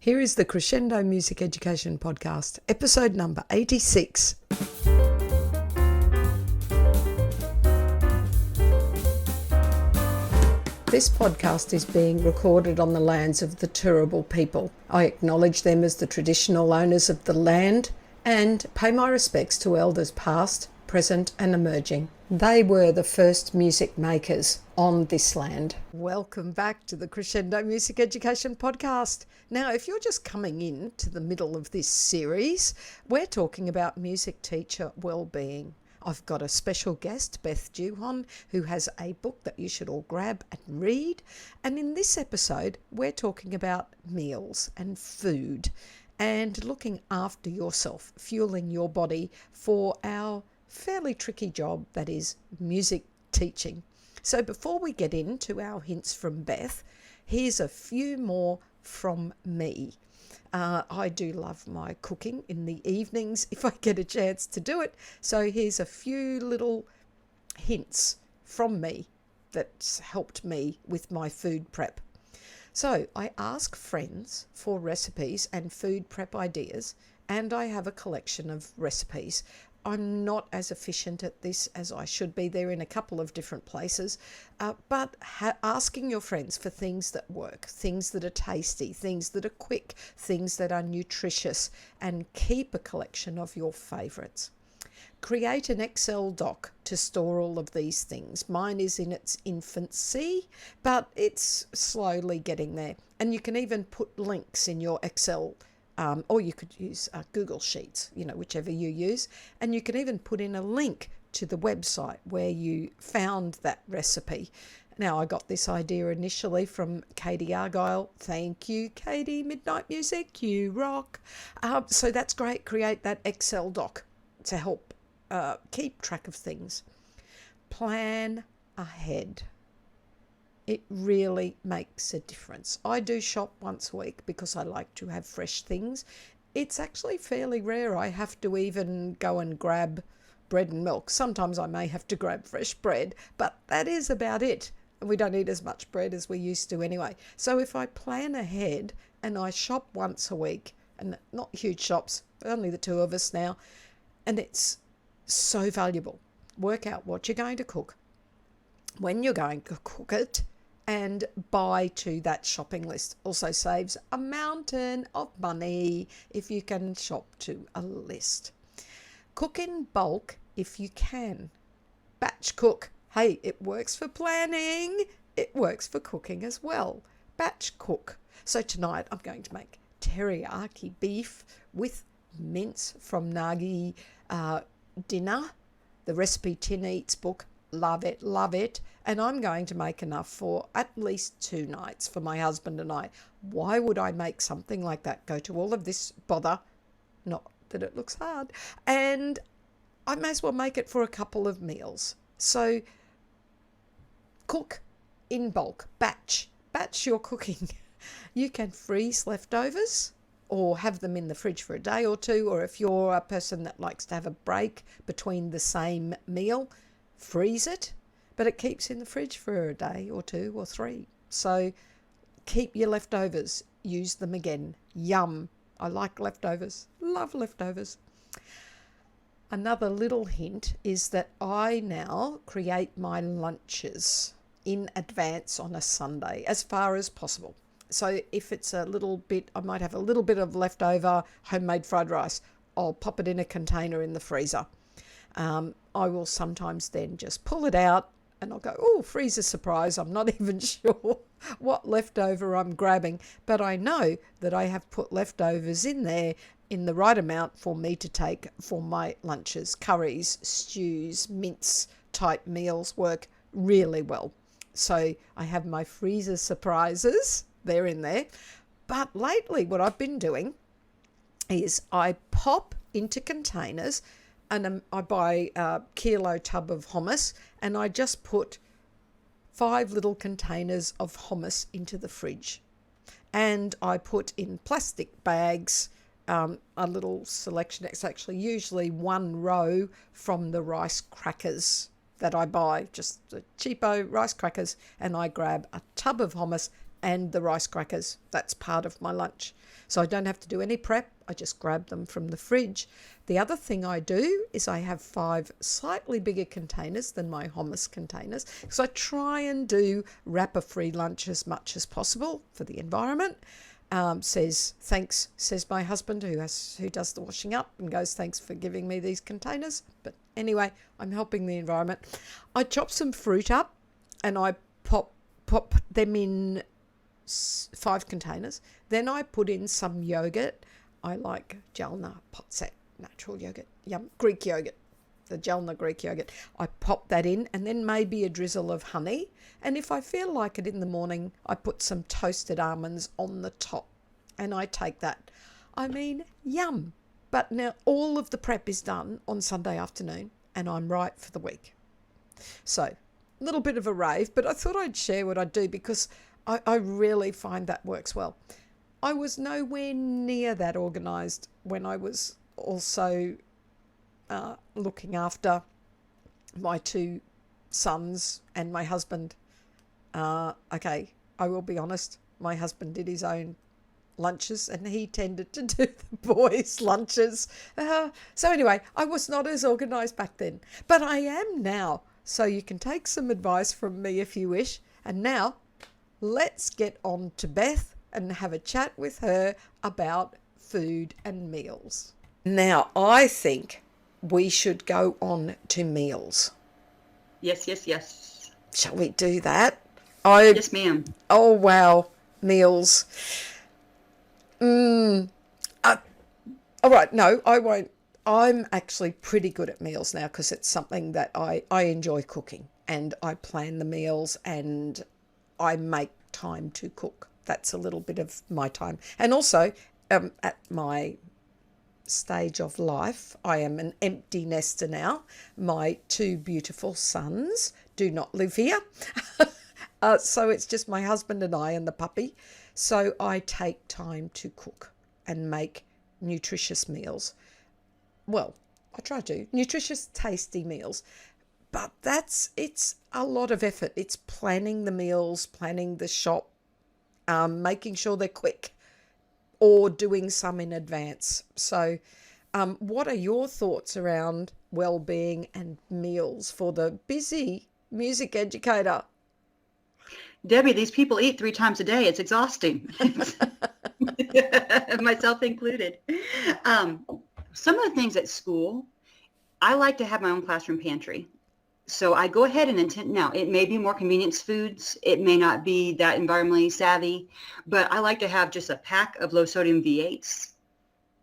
Here is the Crescendo Music Education Podcast, episode number 86. This podcast is being recorded on the lands of the Turrbal people. I acknowledge them as the traditional owners of the land and pay my respects to elders past, present and emerging. They were the first music makers on this land. Welcome back to the Crescendo Music Education Podcast. Now, if you're just coming in to the middle of this series, we're talking about music teacher well-being. I've got a special guest, Beth Duhon, who has a book that you should all grab and read. And in this episode, we're talking about meals and food and looking after yourself, fueling your body for our fairly tricky job that is music teaching. So before we get into our hints from Beth, here's a few more from me. I do love my cooking in the evenings if I get a chance to do it. So here's a few little hints from me that's helped me with my food prep. So I ask friends for recipes and food prep ideas, and I have a collection of recipes. I'm not as efficient at this as I should be. They're in a couple of different places, but asking your friends for things that work, things that are tasty, things that are quick, things that are nutritious, and keep a collection of your favourites. Create an Excel doc to store all of these things. Mine is in its infancy, but it's slowly getting there. And you can even put links in your Excel or you could use Google Sheets, whichever you use. And you can even put in a link to the website where you found that recipe. Now, I got this idea initially from Katie Argyle. Thank you, Katie. Midnight Music, you rock. So that's great. Create that Excel doc to help keep track of things. Plan ahead. It really makes a difference. I do shop once a week because I like to have fresh things. It's actually fairly rare I have to even go and grab bread and milk. Sometimes I may have to grab fresh bread, but that is about it. We don't eat as much bread as we used to anyway. So if I plan ahead and I shop once a week, and not huge shops, only the two of us now, and it's so valuable. Work out what you're going to cook, when you're going to cook it, and buy to that shopping list. Also saves a mountain of money if you can shop to a list. Cook in bulk if you can. Batch cook. Hey, it works for planning. It works for cooking as well. Batch cook. So tonight I'm going to make teriyaki beef with mince from Nagi Dinner. The Recipe Tin Eats book. Love it, love it. And I'm going to make enough for at least 2 nights for my husband and I. Why would I make something like that? Go to all of this bother. Not that it looks hard. And I may as well make it for a couple of meals. So cook in bulk. Batch your cooking. You can freeze leftovers or have them in the fridge for a day or two. Or if you're a person that likes to have a break between the same meal, freeze it, but it keeps in the fridge for a day or 2 or 3. So keep your leftovers, use them again. Yum. I like leftovers, love leftovers. Another little hint is that I now create my lunches in advance on a Sunday as far as possible. So if it's a little bit, I might have a little bit of leftover homemade fried rice. I'll pop it in a container in the freezer. I will sometimes then just pull it out and I'll go, oh, freezer surprise. I'm not even sure what leftover I'm grabbing, but I know that I have put leftovers in there in the right amount for me to take for my lunches. Curries, stews, mince type meals work really well. So I have my freezer surprises. They're in there. But lately what I've been doing is I pop into containers and I buy a kilo tub of hummus and I just put 5 little containers of hummus into the fridge. And I put in plastic bags a little selection. It's actually usually 1 row from the rice crackers that I buy, just the cheapo rice crackers, and I grab a tub of hummus, and the rice crackers. That's part of my lunch. So I don't have to do any prep. I just grab them from the fridge. The other thing I do is I have 5 slightly bigger containers than my hummus containers, because I try and do wrapper-free lunch as much as possible for the environment. Thanks, says my husband, who does the washing up, and goes, thanks for giving me these containers. But anyway, I'm helping the environment. I chop some fruit up and I pop them in 5 containers. Then I put in some yogurt. I like Jalna Potsat natural yogurt, Greek yogurt, the Jalna Greek yogurt. I pop that in, and then maybe a drizzle of honey. And if I feel like it in the morning, I put some toasted almonds on the top, and I take that. I mean, yum. But now all of the prep is done on Sunday afternoon, and I'm right for the week. So, a little bit of a rave, but I thought I'd share what I do, because I really find that works well. I was nowhere near that organised when I was also looking after my 2 sons and my husband. Okay, I will be honest, my husband did his own lunches and he tended to do the boys' lunches. So anyway, I was not as organised back then, but I am now. So you can take some advice from me if you wish. And now, let's get on to Beth and have a chat with her about food and meals. Now, I think we should go on to meals. Yes. Shall we do that? Yes, ma'am. Oh, wow. Meals. All right. No, I won't. I'm actually pretty good at meals now, because it's something that I enjoy cooking, and I plan the meals and I make time to cook. That's a little bit of my time. And also, at my stage of life, I am an empty nester now. My 2 beautiful sons do not live here. So it's just my husband and I and the puppy. So I take time to cook and make nutritious meals. Well, I try to. Nutritious, tasty meals. But it's a lot of effort. It's planning the meals, planning the shop, making sure they're quick, or doing some in advance. So what are your thoughts around well-being and meals for the busy music educator? Debbie, these people eat 3 times a day. It's exhausting. Myself included. Some of the things at school, I like to have my own classroom pantry. So I go ahead and intend, now it may be more convenience foods. It may not be that environmentally savvy, but I like to have just a pack of low sodium V8s,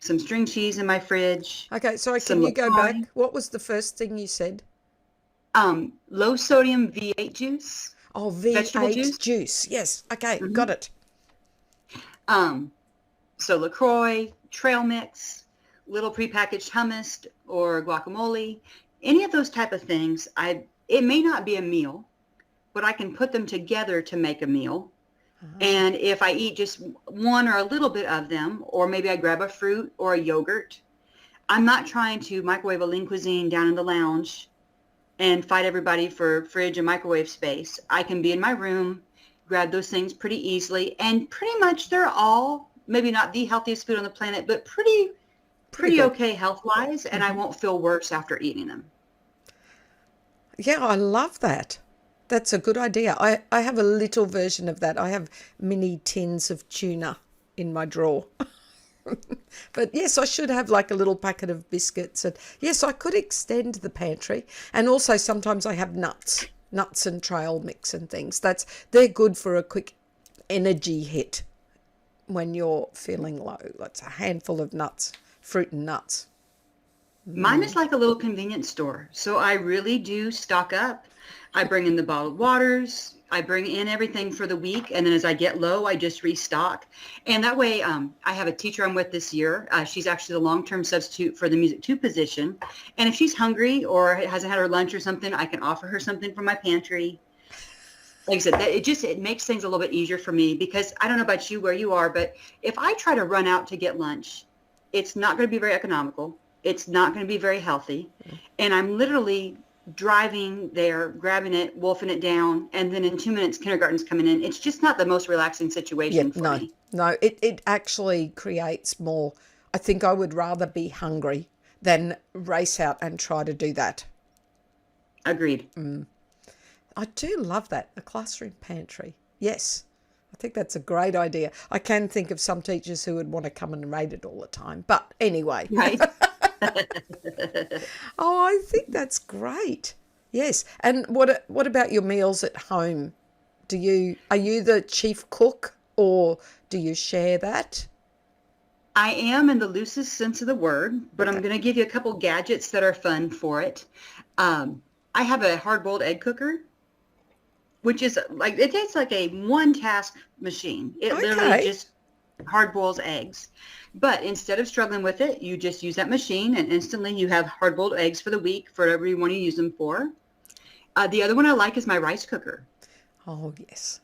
some string cheese in my fridge. Okay, sorry, can you go back? What was the first thing you said? Low sodium V8 juice. Oh, V8 juice. Yes. Okay, got it. So LaCroix, trail mix, little prepackaged hummus or guacamole, any of those type of things. It may not be a meal, but I can put them together to make a meal. Uh-huh. And if I eat just one or a little bit of them, or maybe I grab a fruit or a yogurt, I'm not trying to microwave a lean cuisine down in the lounge and fight everybody for fridge and microwave space. I can be in my room, grab those things pretty easily, and pretty much they're all, maybe not the healthiest food on the planet, but pretty okay health-wise, and I won't feel worse after eating them. Yeah, I love that. That's a good idea. I have a little version of that. I have mini tins of tuna in my drawer. But yes, I should have like a little packet of biscuits. And yes, I could extend the pantry. And also sometimes I have nuts and trail mix and things. They're good for a quick energy hit when you're feeling low. That's a handful of nuts, fruit and nuts. Mine is like a little convenience store. So I really do stock up. I bring in the bottled waters. I bring in everything for the week. And then as I get low, I just restock. And that way, I have a teacher I'm with this year. She's actually the long-term substitute for the Music 2 position. And if she's hungry or hasn't had her lunch or something, I can offer her something from my pantry. Like I said, it makes things a little bit easier for me, because I don't know about you where you are, but if I try to run out to get lunch, it's not going to be very economical. It's not going to be very healthy. And I'm literally driving there, grabbing it, wolfing it down, and then in 2 minutes, kindergarten's coming in. It's just not the most relaxing situation for me. No, it actually creates more. I think I would rather be hungry than race out and try to do that. Agreed. I do love that, a classroom pantry. Yes, I think that's a great idea. I can think of some teachers who would want to come and raid it all the time. But anyway. Right. Oh, I think that's great. Yes. And what about your meals at home? Are you the chief cook, or do you share that? I am in the loosest sense of the word, but I'm going to give you a couple gadgets that are fun for it. I have a hard-boiled egg cooker, which is like, it tastes like a one-task machine. It literally just hard boils eggs. But instead of struggling with it, you just use that machine and instantly you have hard-boiled eggs for the week for whatever you want to use them for. The other one I like is my rice cooker. Oh, yes.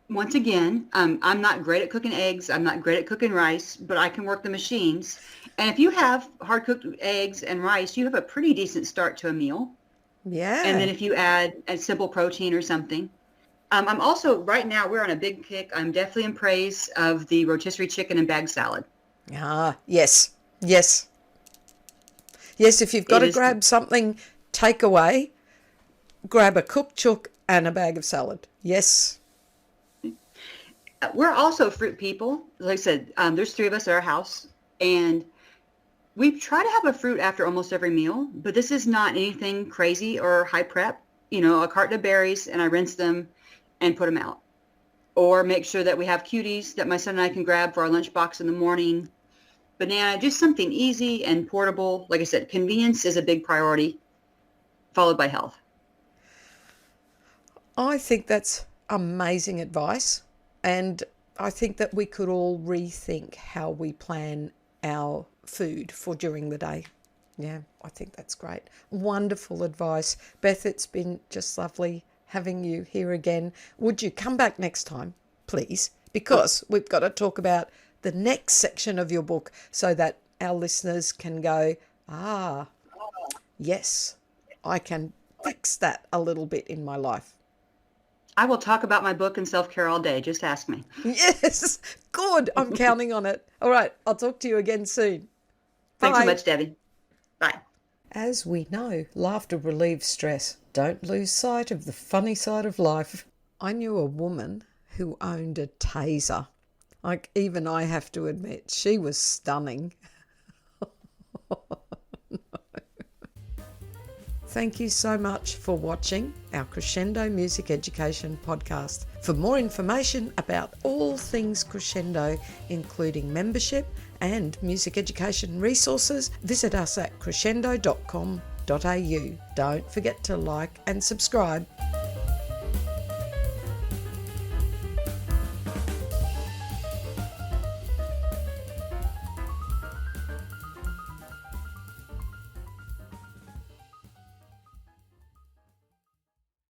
Once again, I'm not great at cooking eggs. I'm not great at cooking rice, but I can work the machines. And if you have hard-cooked eggs and rice, you have a pretty decent start to a meal. Yeah. And then if you add a simple protein or something. I'm also, right now, we're on a big kick. I'm definitely in praise of the rotisserie chicken and bag salad. Ah, yes. Yes. Yes, if you've got to grab something takeaway, grab a cooked chook and a bag of salad. Yes. We're also fruit people. Like I said, there's 3 of us at our house, and we try to have a fruit after almost every meal, but this is not anything crazy or high prep. You know, a carton of berries, and I rinse them and put them out. Or make sure that we have cuties that my son and I can grab for our lunchbox in the morning. Banana, just something easy and portable. Like I said, convenience is a big priority, followed by health. I think that's amazing advice. And I think that we could all rethink how we plan our food for during the day. Yeah, I think that's great. Wonderful advice. Beth, it's been just lovely having you here again. Would you come back next time, please? Because we've got to talk about the next section of your book so that our listeners can go, yes, I can fix that a little bit in my life. I will talk about my book and self-care all day. Just ask me. Yes, good. I'm counting on it. All right, I'll talk to you again soon. Thanks Bye. so much, Debbie. Bye. As we know, laughter relieves stress. Don't lose sight of the funny side of life. I knew a woman who owned a taser. Like, even I have to admit, she was stunning. Thank you so much for watching our Crescendo Music Education podcast. For more information about all things Crescendo, including membership and music education resources, visit us at crescendo.com.au. Don't forget to like and subscribe.